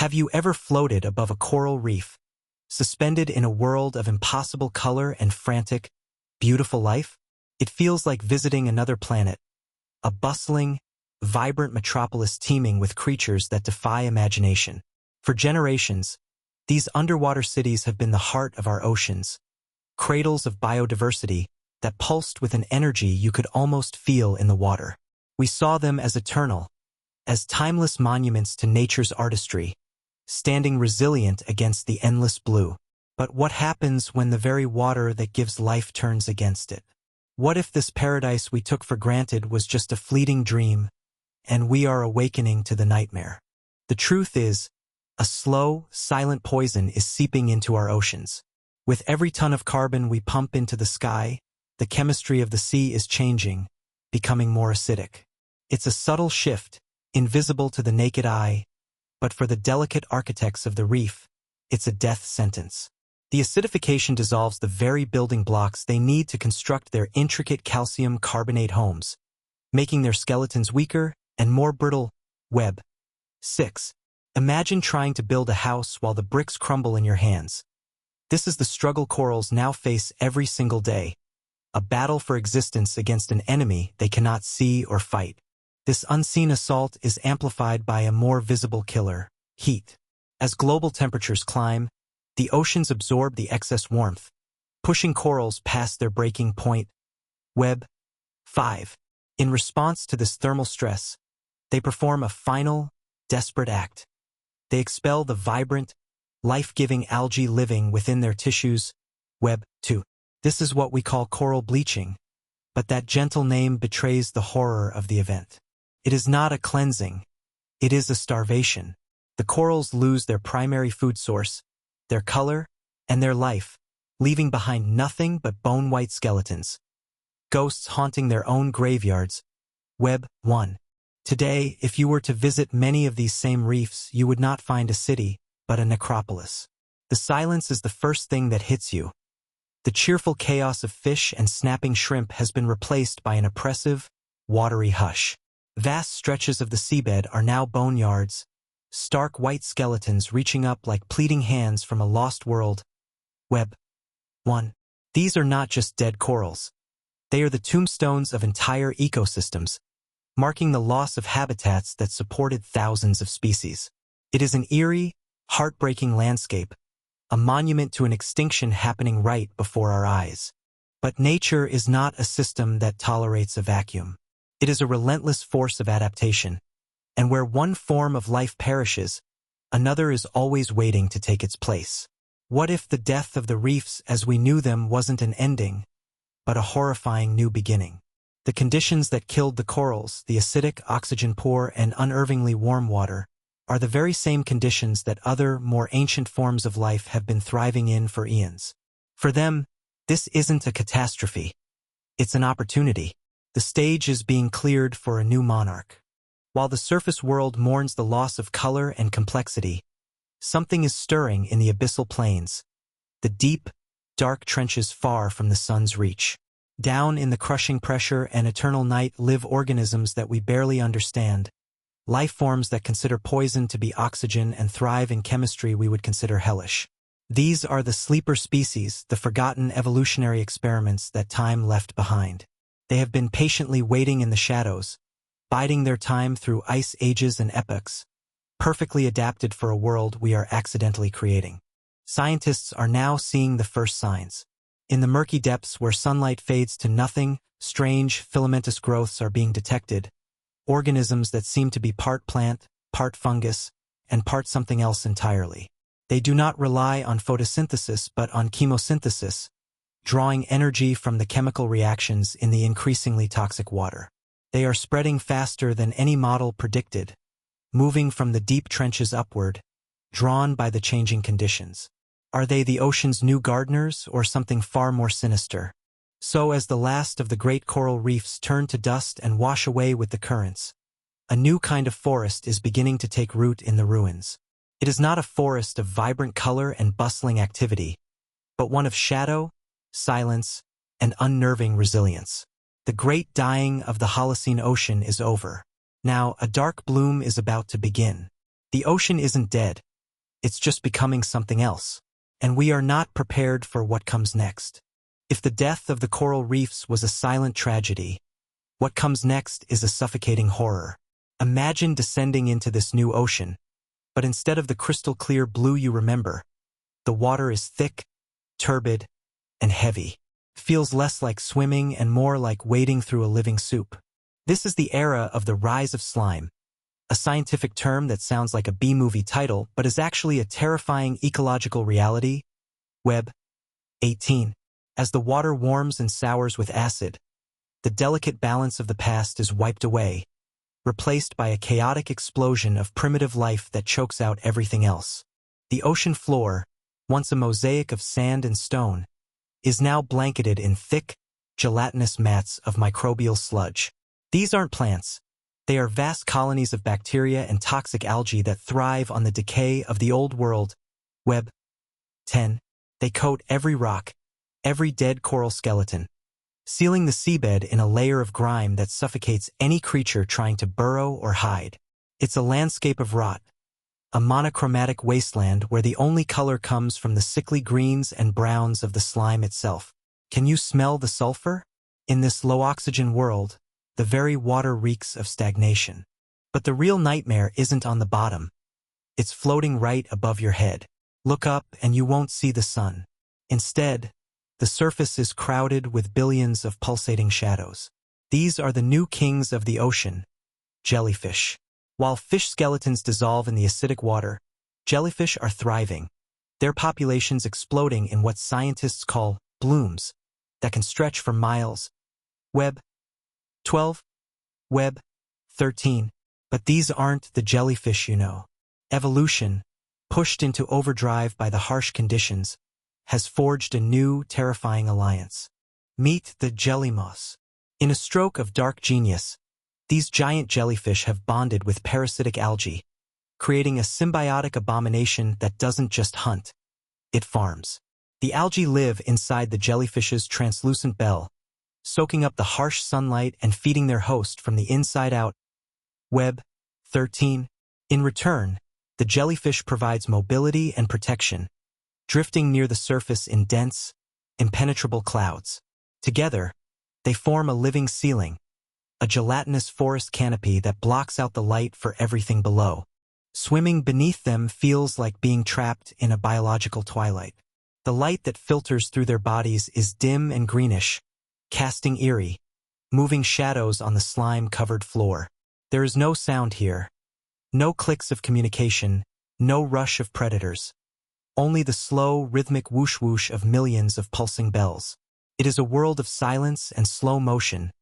Have you ever floated above a coral reef, suspended in a world of impossible color and frantic, beautiful life? It feels like visiting another planet, a bustling, vibrant metropolis teeming with creatures that defy imagination. For generations, these underwater cities have been the heart of our oceans, cradles of biodiversity that pulsed with an energy you could almost feel in the water. We saw them as eternal, as timeless monuments to nature's artistry, standing resilient against the endless blue. But what happens when the very water that gives life turns against it? What if this paradise we took for granted was just a fleeting dream, and we are awakening to the nightmare? The truth is, a slow, silent poison is seeping into our oceans. With every ton of carbon we pump into the sky, the chemistry of the sea is changing, becoming more acidic. It's a subtle shift, invisible to the naked eye, but for the delicate architects of the reef, it's a death sentence. The acidification dissolves the very building blocks they need to construct their intricate calcium carbonate homes, making their skeletons weaker and more brittle. Web 6. Imagine trying to build a house while the bricks crumble in your hands. This is the struggle corals now face every single day, a battle for existence against an enemy they cannot see or fight. This unseen assault is amplified by a more visible killer: heat. As global temperatures climb, the oceans absorb the excess warmth, pushing corals past their breaking point. Web 5. In response to this thermal stress, they perform a final, desperate act. They expel the vibrant, life-giving algae living within their tissues. Web 2. This is what we call coral bleaching, but that gentle name betrays the horror of the event. It is not a cleansing, it is a starvation. The corals lose their primary food source, their color, and their life, leaving behind nothing but bone-white skeletons, ghosts haunting their own graveyards. Web 1. Today, if you were to visit many of these same reefs, you would not find a city, but a necropolis. The silence is the first thing that hits you. The cheerful chaos of fish and snapping shrimp has been replaced by an oppressive, watery hush. Vast stretches of the seabed are now boneyards, stark white skeletons reaching up like pleading hands from a lost world. Web 1. These are not just dead corals. They are the tombstones of entire ecosystems, marking the loss of habitats that supported thousands of species. It is an eerie, heartbreaking landscape, a monument to an extinction happening right before our eyes. But nature is not a system that tolerates a vacuum. It is a relentless force of adaptation, and where one form of life perishes, another is always waiting to take its place. What if the death of the reefs as we knew them wasn't an ending, but a horrifying new beginning? The conditions that killed the corals, the acidic, oxygen-poor, and unervingly warm water, are the very same conditions that other, more ancient forms of life have been thriving in for eons. For them, this isn't a catastrophe. It's an opportunity. The stage is being cleared for a new monarch. While the surface world mourns the loss of color and complexity, something is stirring in the abyssal plains, the deep, dark trenches far from the sun's reach. Down in the crushing pressure and eternal night live organisms that we barely understand, life forms that consider poison to be oxygen and thrive in chemistry we would consider hellish. These are the sleeper species, the forgotten evolutionary experiments that time left behind. They have been patiently waiting in the shadows, biding their time through ice ages and epochs, perfectly adapted for a world we are accidentally creating. Scientists are now seeing the first signs. In the murky depths where sunlight fades to nothing, strange, filamentous growths are being detected, organisms that seem to be part plant, part fungus, and part something else entirely. They do not rely on photosynthesis but on chemosynthesis, drawing energy from the chemical reactions in the increasingly toxic water. They are spreading faster than any model predicted, moving from the deep trenches upward, drawn by the changing conditions. Are they the ocean's new gardeners or something far more sinister? So as the last of the great coral reefs turn to dust and wash away with the currents, a new kind of forest is beginning to take root in the ruins. It is not a forest of vibrant color and bustling activity, but one of shadow, silence, and unnerving resilience. The great dying of the Holocene ocean is over. Now, a dark bloom is about to begin. The ocean isn't dead, it's just becoming something else. And we are not prepared for what comes next. If the death of the coral reefs was a silent tragedy, what comes next is a suffocating horror. Imagine descending into this new ocean, but instead of the crystal clear blue you remember, the water is thick, turbid, and heavy. Feels less like swimming and more like wading through a living soup. This is the era of the rise of slime, a scientific term that sounds like a B-movie title but is actually a terrifying ecological reality. Web 18. As the water warms and sours with acid, the delicate balance of the past is wiped away, replaced by a chaotic explosion of primitive life that chokes out everything else. The ocean floor, once a mosaic of sand and stone, is now blanketed in thick, gelatinous mats of microbial sludge. These aren't plants. They are vast colonies of bacteria and toxic algae that thrive on the decay of the old world. Web 10. They coat every rock, every dead coral skeleton, sealing the seabed in a layer of grime that suffocates any creature trying to burrow or hide. It's a landscape of rot, a monochromatic wasteland where the only color comes from the sickly greens and browns of the slime itself. Can you smell the sulfur? In this low-oxygen world, the very water reeks of stagnation. But the real nightmare isn't on the bottom. It's floating right above your head. Look up and you won't see the sun. Instead, the surface is crowded with billions of pulsating shadows. These are the new kings of the ocean, jellyfish. While fish skeletons dissolve in the acidic water, jellyfish are thriving, their populations exploding in what scientists call blooms that can stretch for miles. Web 12, Web 13. But these aren't the jellyfish you know. Evolution, pushed into overdrive by the harsh conditions, has forged a new, terrifying alliance. Meet the jelly moss. In a stroke of dark genius, these giant jellyfish have bonded with parasitic algae, creating a symbiotic abomination that doesn't just hunt, it farms. The algae live inside the jellyfish's translucent bell, soaking up the harsh sunlight and feeding their host from the inside out. Web 13. In return, the jellyfish provides mobility and protection, drifting near the surface in dense, impenetrable clouds. Together, they form a living ceiling, a gelatinous forest canopy that blocks out the light for everything below. Swimming beneath them feels like being trapped in a biological twilight. The light that filters through their bodies is dim and greenish, casting eerie, moving shadows on the slime-covered floor. There is no sound here, no clicks of communication, no rush of predators. Only the slow, rhythmic whoosh-whoosh of millions of pulsing bells. It is a world of silence and slow motion,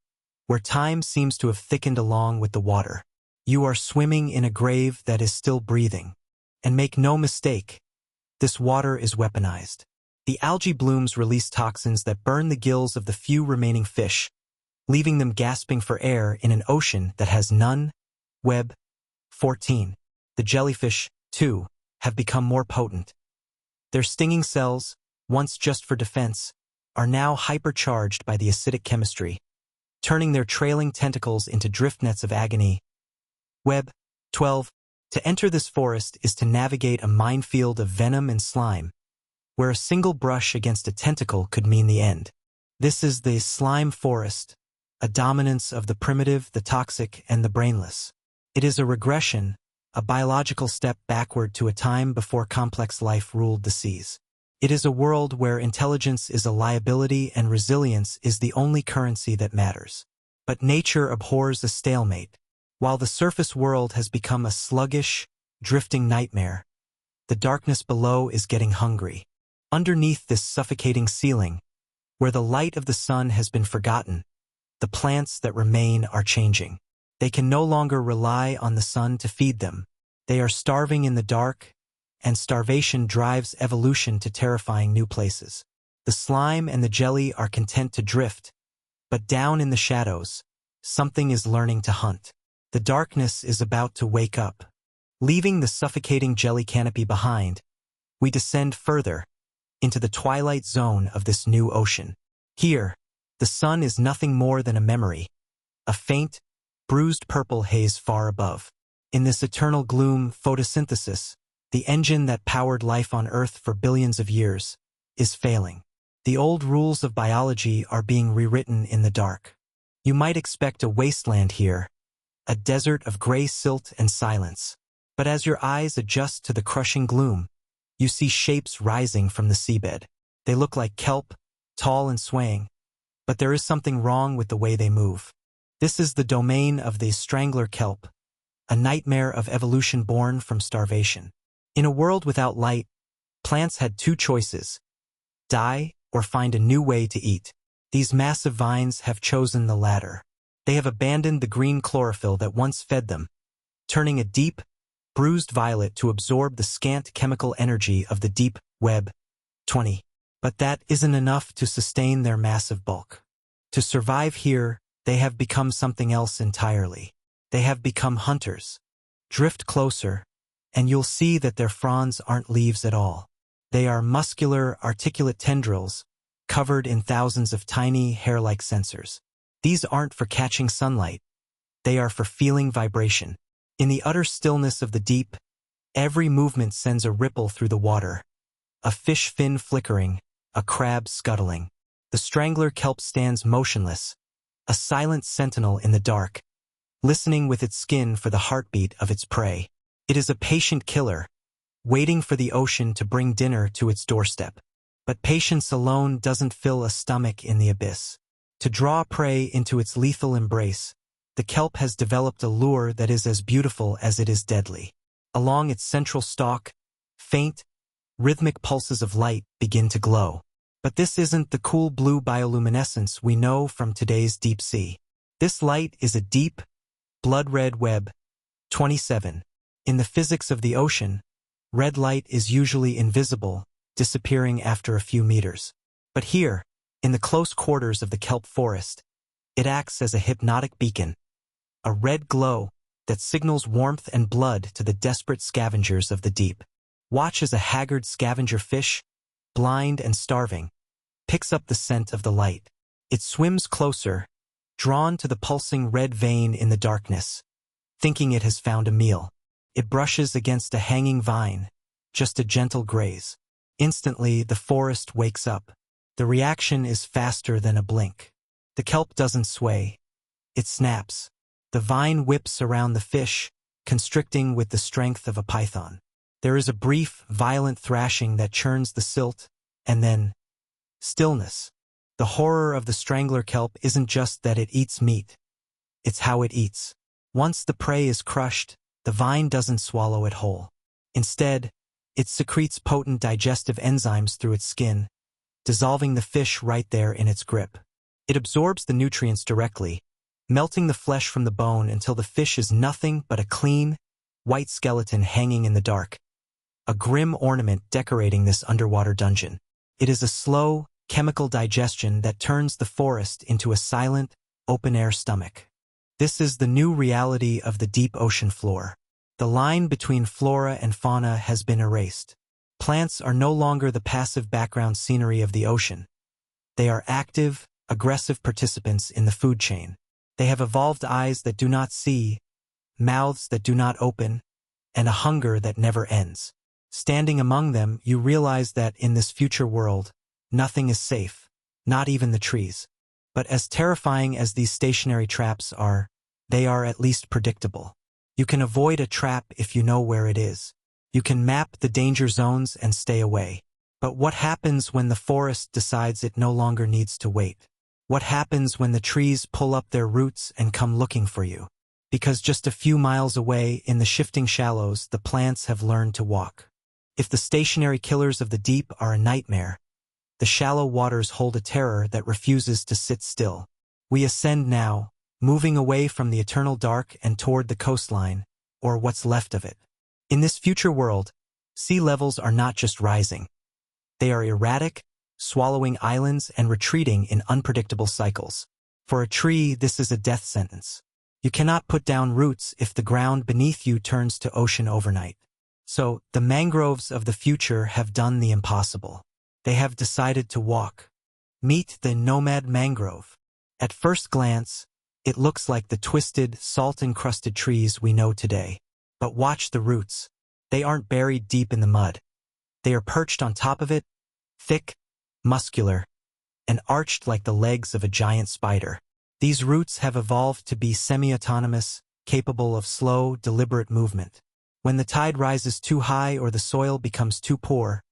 where time seems to have thickened along with the water. You are swimming in a grave that is still breathing. And make no mistake, this water is weaponized. The algae blooms release toxins that burn the gills of the few remaining fish, leaving them gasping for air in an ocean that has none. Web 14. The jellyfish, too, have become more potent. Their stinging cells, once just for defense, are now hypercharged by the acidic chemistry, turning their trailing tentacles into drift nets of agony. Web 12. To enter this forest is to navigate a minefield of venom and slime, where a single brush against a tentacle could mean the end. This is the slime forest, a dominance of the primitive, the toxic, and the brainless. It is a regression, a biological step backward to a time before complex life ruled the seas. It is a world where intelligence is a liability and resilience is the only currency that matters. But nature abhors a stalemate. While the surface world has become a sluggish, drifting nightmare, the darkness below is getting hungry. Underneath this suffocating ceiling, where the light of the sun has been forgotten, the plants that remain are changing. They can no longer rely on the sun to feed them. They are starving in the dark, and starvation drives evolution to terrifying new places. The slime and the jelly are content to drift, but down in the shadows, something is learning to hunt. The darkness is about to wake up. Leaving the suffocating jelly canopy behind, we descend further into the twilight zone of this new ocean. Here, the sun is nothing more than a memory, a faint, bruised purple haze far above. In this eternal gloom, photosynthesis, The engine that powered life on Earth for billions of years is failing. The old rules of biology are being rewritten in the dark. You might expect a wasteland here, a desert of gray silt and silence. But as your eyes adjust to the crushing gloom, you see shapes rising from the seabed. They look like kelp, tall and swaying, but there is something wrong with the way they move. This is the domain of the strangler kelp, a nightmare of evolution born from starvation. In a world without light, plants had two choices: die or find a new way to eat. These massive vines have chosen the latter. They have abandoned the green chlorophyll that once fed them, turning a deep, bruised violet to absorb the scant chemical energy of the deep web. 20. But that isn't enough to sustain their massive bulk. To survive here, they have become something else entirely. They have become hunters. Drift closer, and you'll see that their fronds aren't leaves at all. They are muscular, articulate tendrils, covered in thousands of tiny, hair-like sensors. These aren't for catching sunlight. They are for feeling vibration. In the utter stillness of the deep, every movement sends a ripple through the water. A fish fin flickering, a crab scuttling. The strangler kelp stands motionless, a silent sentinel in the dark, listening with its skin for the heartbeat of its prey. It is a patient killer, waiting for the ocean to bring dinner to its doorstep. But patience alone doesn't fill a stomach in the abyss. To draw prey into its lethal embrace, the kelp has developed a lure that is as beautiful as it is deadly. Along its central stalk, faint, rhythmic pulses of light begin to glow. But this isn't the cool blue bioluminescence we know from today's deep sea. This light is a deep, blood-red web. 27. In the physics of the ocean, red light is usually invisible, disappearing after a few meters. But here, in the close quarters of the kelp forest, it acts as a hypnotic beacon, a red glow that signals warmth and blood to the desperate scavengers of the deep. Watch as a haggard scavenger fish, blind and starving, picks up the scent of the light. It swims closer, drawn to the pulsing red vein in the darkness, thinking it has found a meal. It brushes against a hanging vine, just a gentle graze. Instantly, the forest wakes up. The reaction is faster than a blink. The kelp doesn't sway. It snaps. The vine whips around the fish, constricting with the strength of a python. There is a brief, violent thrashing that churns the silt, and then stillness. The horror of the strangler kelp isn't just that it eats meat. It's how it eats. Once the prey is crushed, the vine doesn't swallow it whole. Instead, it secretes potent digestive enzymes through its skin, dissolving the fish right there in its grip. It absorbs the nutrients directly, melting the flesh from the bone until the fish is nothing but a clean, white skeleton hanging in the dark, a grim ornament decorating this underwater dungeon. It is a slow, chemical digestion that turns the forest into a silent, open-air stomach. This is the new reality of the deep ocean floor. The line between flora and fauna has been erased. Plants are no longer the passive background scenery of the ocean. They are active, aggressive participants in the food chain. They have evolved eyes that do not see, mouths that do not open, and a hunger that never ends. Standing among them, you realize that in this future world, nothing is safe, not even the trees. But as terrifying as these stationary traps are, they are at least predictable. You can avoid a trap if you know where it is. You can map the danger zones and stay away. But what happens when the forest decides it no longer needs to wait? What happens when the trees pull up their roots and come looking for you? Because just a few miles away, in the shifting shallows, the plants have learned to walk. If the stationary killers of the deep are a nightmare, the shallow waters hold a terror that refuses to sit still. We ascend now, moving away from the eternal dark and toward the coastline, or what's left of it. In this future world, sea levels are not just rising. They are erratic, swallowing islands and retreating in unpredictable cycles. For a tree, this is a death sentence. You cannot put down roots if the ground beneath you turns to ocean overnight. So, the mangroves of the future have done the impossible. They have decided to walk. Meet the nomad mangrove. At first glance, it looks like the twisted, salt-encrusted trees we know today. But watch the roots. They aren't buried deep in the mud. They are perched on top of it, thick, muscular, and arched like the legs of a giant spider. These roots have evolved to be semi-autonomous, capable of slow, deliberate movement. When the tide rises too high or the soil becomes too poor,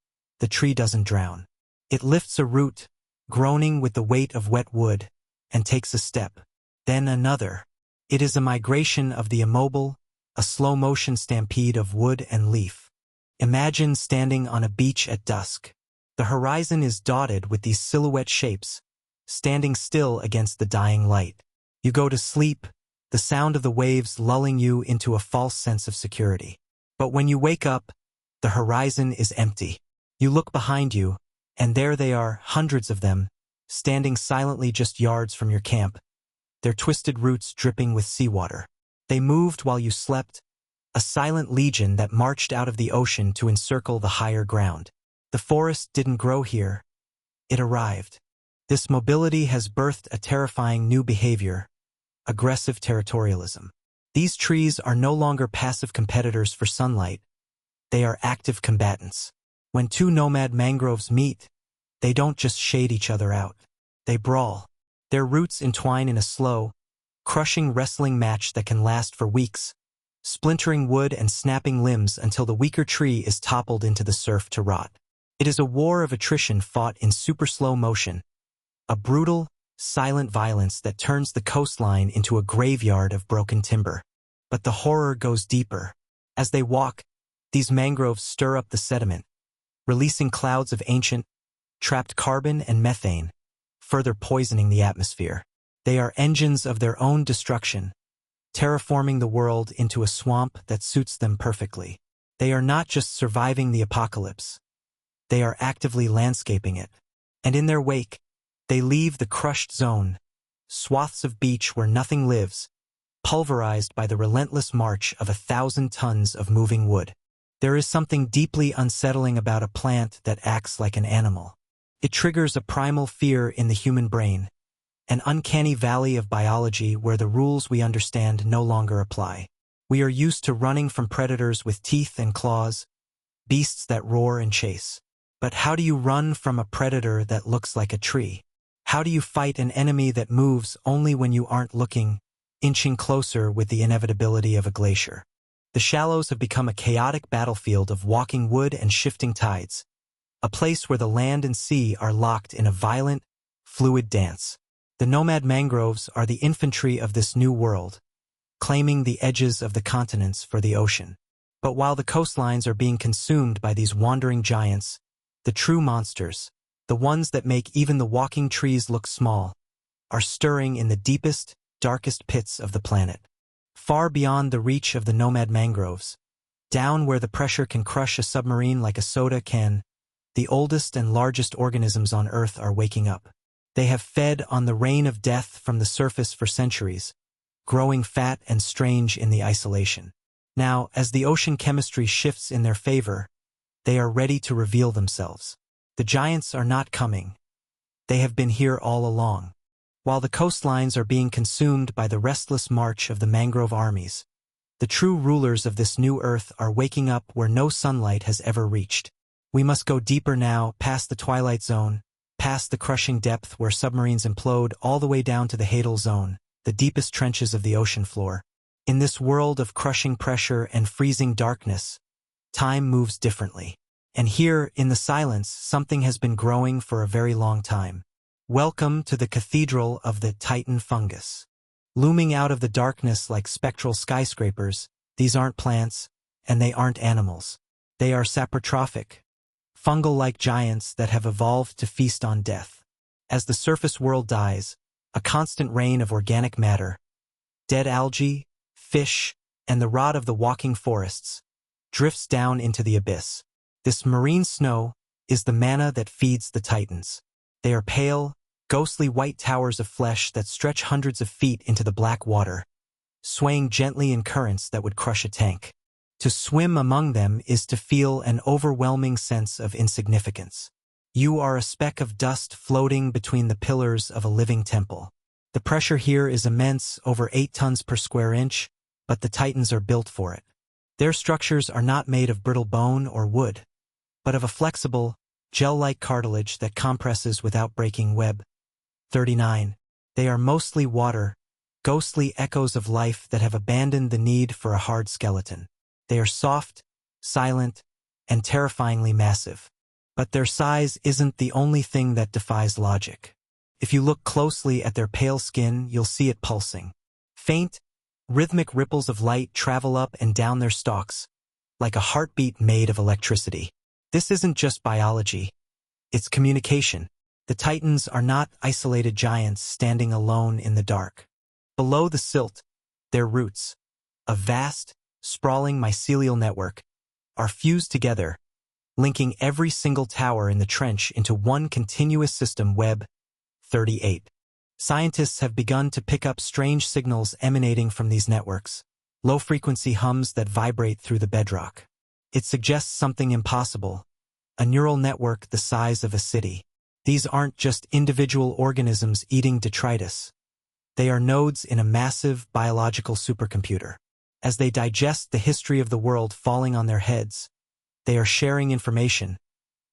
the tree doesn't drown. It lifts a root, groaning with the weight of wet wood, and takes a step, then another. It is a migration of the immobile, a slow-motion stampede of wood and leaf. Imagine standing on a beach at dusk. The horizon is dotted with these silhouette shapes, standing still against the dying light. You go to sleep, the sound of the waves lulling you into a false sense of security. But when you wake up, the horizon is empty. You look behind you, and there they are, hundreds of them, standing silently just yards from your camp, their twisted roots dripping with seawater. They moved while you slept, a silent legion that marched out of the ocean to encircle the higher ground. The forest didn't grow here. It arrived. This mobility has birthed a terrifying new behavior, aggressive territorialism. These trees are no longer passive competitors for sunlight. They are active combatants. When two nomad mangroves meet, they don't just shade each other out. They brawl. Their roots entwine in a slow, crushing wrestling match that can last for weeks, splintering wood and snapping limbs until the weaker tree is toppled into the surf to rot. It is a war of attrition fought in super slow motion, a brutal, silent violence that turns the coastline into a graveyard of broken timber. But the horror goes deeper. As they walk, these mangroves stir up the sediment, releasing clouds of ancient, trapped carbon and methane, further poisoning the atmosphere. They are engines of their own destruction, terraforming the world into a swamp that suits them perfectly. They are not just surviving the apocalypse. They are actively landscaping it. And in their wake, they leave the crushed zone, swaths of beach where nothing lives, pulverized by the relentless march of 1,000 tons of moving wood. There is something deeply unsettling about a plant that acts like an animal. It triggers a primal fear in the human brain, an uncanny valley of biology where the rules we understand no longer apply. We are used to running from predators with teeth and claws, beasts that roar and chase. But how do you run from a predator that looks like a tree? How do you fight an enemy that moves only when you aren't looking, inching closer with the inevitability of a glacier? The shallows have become a chaotic battlefield of walking wood and shifting tides, a place where the land and sea are locked in a violent, fluid dance. The nomad mangroves are the infantry of this new world, claiming the edges of the continents for the ocean. But while the coastlines are being consumed by these wandering giants, the true monsters, the ones that make even the walking trees look small, are stirring in the deepest, darkest pits of the planet. Far beyond the reach of the nomad mangroves, down where the pressure can crush a submarine like a soda can, the oldest and largest organisms on Earth are waking up. They have fed on the rain of death from the surface for centuries, growing fat and strange in the isolation. Now, as the ocean chemistry shifts in their favor, they are ready to reveal themselves. The giants are not coming. They have been here all along. While the coastlines are being consumed by the restless march of the mangrove armies, the true rulers of this new Earth are waking up where no sunlight has ever reached. We must go deeper now, past the twilight zone, past the crushing depth where submarines implode, all the way down to the Hadal zone, the deepest trenches of the ocean floor. In this world of crushing pressure and freezing darkness, time moves differently. And here, in the silence, something has been growing for a very long time. Welcome to the cathedral of the Titan fungus. Looming out of the darkness like spectral skyscrapers, these aren't plants, and they aren't animals. They are saprotrophic, fungal-like giants that have evolved to feast on death. As the surface world dies, a constant rain of organic matter, dead algae, fish, and the rot of the walking forests, drifts down into the abyss. This marine snow is the manna that feeds the titans. They are pale, ghostly white towers of flesh that stretch hundreds of feet into the black water, swaying gently in currents that would crush a tank. To swim among them is to feel an overwhelming sense of insignificance. You are a speck of dust floating between the pillars of a living temple. The pressure here is immense, over 8 tons per square inch, but the titans are built for it. Their structures are not made of brittle bone or wood, but of a flexible, gel-like cartilage that compresses without breaking web. 39. They are mostly water, ghostly echoes of life that have abandoned the need for a hard skeleton. They are soft, silent, and terrifyingly massive. But their size isn't the only thing that defies logic. If you look closely at their pale skin, you'll see it pulsing. Faint, rhythmic ripples of light travel up and down their stalks, like a heartbeat made of electricity. This isn't just biology, it's communication. The Titans are not isolated giants standing alone in the dark. Below the silt, their roots, a vast, sprawling mycelial network, are fused together, linking every single tower in the trench into one continuous system web. 38. Scientists have begun to pick up strange signals emanating from these networks, low-frequency hums that vibrate through the bedrock. It suggests something impossible, a neural network the size of a city. These aren't just individual organisms eating detritus. They are nodes in a massive biological supercomputer. As they digest the history of the world falling on their heads, they are sharing information,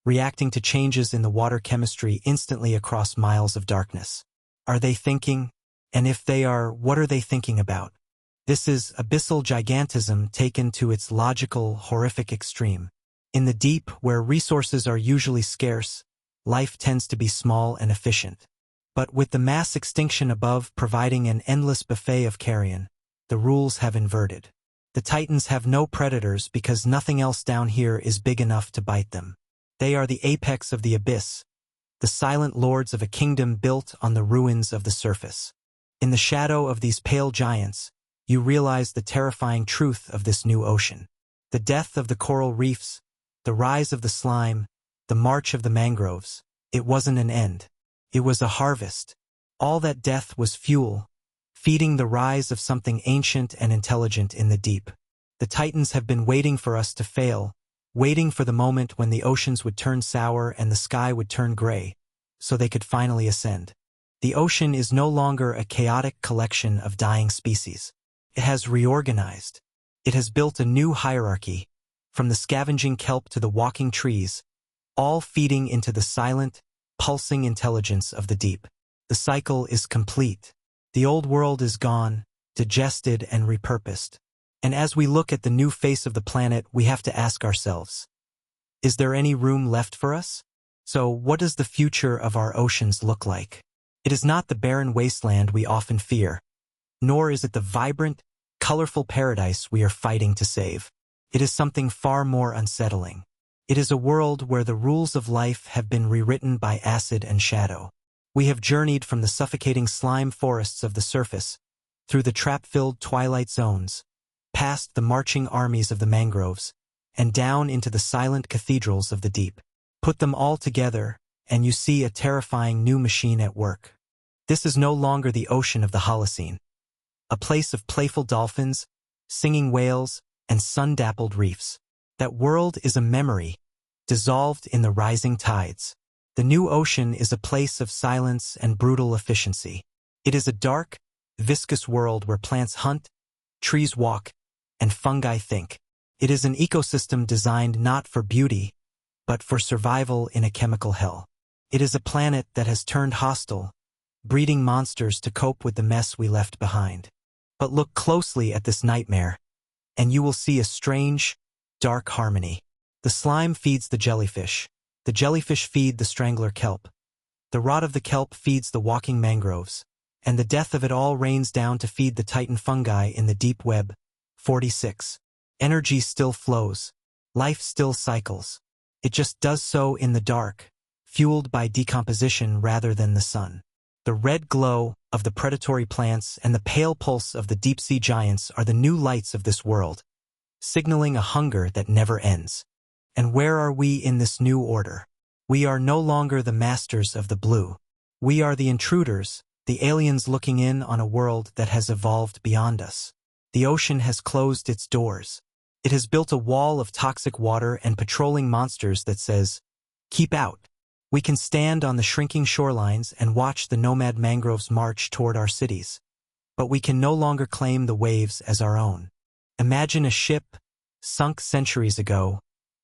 reacting to changes in the water chemistry instantly across miles of darkness. Are they thinking? And if they are, what are they thinking about? This is abyssal gigantism taken to its logical, horrific extreme. In the deep, where resources are usually scarce, life tends to be small and efficient. But with the mass extinction above providing an endless buffet of carrion, the rules have inverted. The Titans have no predators because nothing else down here is big enough to bite them. They are the apex of the abyss, the silent lords of a kingdom built on the ruins of the surface. In the shadow of these pale giants, you realize the terrifying truth of this new ocean. The death of the coral reefs, the rise of the slime, the march of the mangroves. It wasn't an end. It was a harvest. All that death was fuel, feeding the rise of something ancient and intelligent in the deep. The Titans have been waiting for us to fail, waiting for the moment when the oceans would turn sour and the sky would turn gray, so they could finally ascend. The ocean is no longer a chaotic collection of dying species. It has reorganized. It has built a new hierarchy, from the scavenging kelp to the walking trees, all feeding into the silent, pulsing intelligence of the deep. The cycle is complete. The old world is gone, digested and repurposed. And as we look at the new face of the planet, we have to ask ourselves, is there any room left for us? So what does the future of our oceans look like? It is not the barren wasteland we often fear, nor is it the vibrant, colorful paradise we are fighting to save. It is something far more unsettling. It is a world where the rules of life have been rewritten by acid and shadow. We have journeyed from the suffocating slime forests of the surface, through the trap-filled twilight zones, past the marching armies of the mangroves, and down into the silent cathedrals of the deep. Put them all together, and you see a terrifying new machine at work. This is no longer the ocean of the Holocene, a place of playful dolphins, singing whales, and sun-dappled reefs. That world is a memory, dissolved in the rising tides. The new ocean is a place of silence and brutal efficiency. It is a dark, viscous world where plants hunt, trees walk, and fungi think. It is an ecosystem designed not for beauty, but for survival in a chemical hell. It is a planet that has turned hostile, breeding monsters to cope with the mess we left behind. But look closely at this nightmare, and you will see a strange, dark harmony. The slime feeds the jellyfish feed the strangler kelp, the rot of the kelp feeds the walking mangroves, and the death of it all rains down to feed the titan fungi in the deep web. 46. Energy still flows. Life still cycles. It just does so in the dark, fueled by decomposition rather than the sun. The red glow of the predatory plants and the pale pulse of the deep-sea giants are the new lights of this world, signaling a hunger that never ends. And where are we in this new order? We are no longer the masters of the blue. We are the intruders, the aliens looking in on a world that has evolved beyond us. The ocean has closed its doors. It has built a wall of toxic water and patrolling monsters that says, "Keep out." We can stand on the shrinking shorelines and watch the nomad mangroves march toward our cities, but we can no longer claim the waves as our own. Imagine a ship, sunk centuries ago,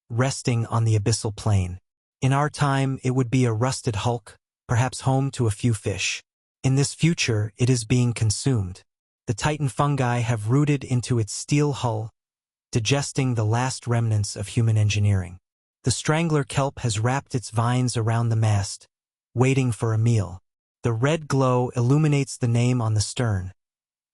resting on the abyssal plain. In our time, it would be a rusted hulk, perhaps home to a few fish. In this future, it is being consumed. The titan fungi have rooted into its steel hull, digesting the last remnants of human engineering. The strangler kelp has wrapped its vines around the mast, waiting for a meal. The red glow illuminates the name on the stern,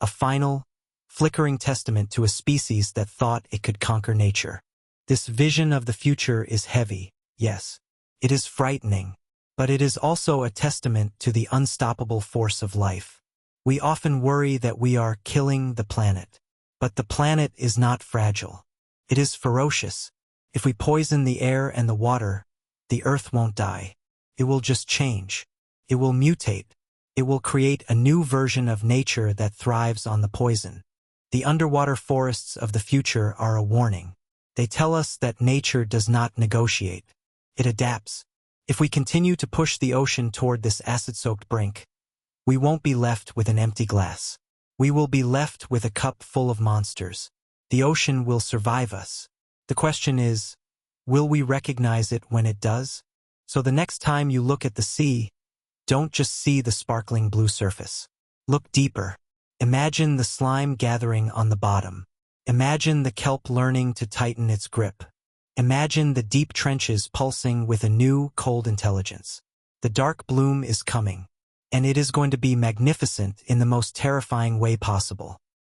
a final, flickering testament to a species that thought it could conquer nature. This vision of the future is heavy, yes. It is frightening, but it is also a testament to the unstoppable force of life. We often worry that we are killing the planet, but the planet is not fragile. It is ferocious. If we poison the air and the water, the earth won't die. It will just change. It will mutate. It will create a new version of nature that thrives on the poison. The underwater forests of the future are a warning. They tell us that nature does not negotiate. It adapts. If we continue to push the ocean toward this acid-soaked brink, we won't be left with an empty glass. We will be left with a cup full of monsters. The ocean will survive us. The question is, will we recognize it when it does? So the next time you look at the sea, don't just see the sparkling blue surface. Look deeper. Imagine the slime gathering on the bottom. Imagine the kelp learning to tighten its grip. Imagine the deep trenches pulsing with a new, cold intelligence. The dark bloom is coming, and it is going to be magnificent in the most terrifying way possible.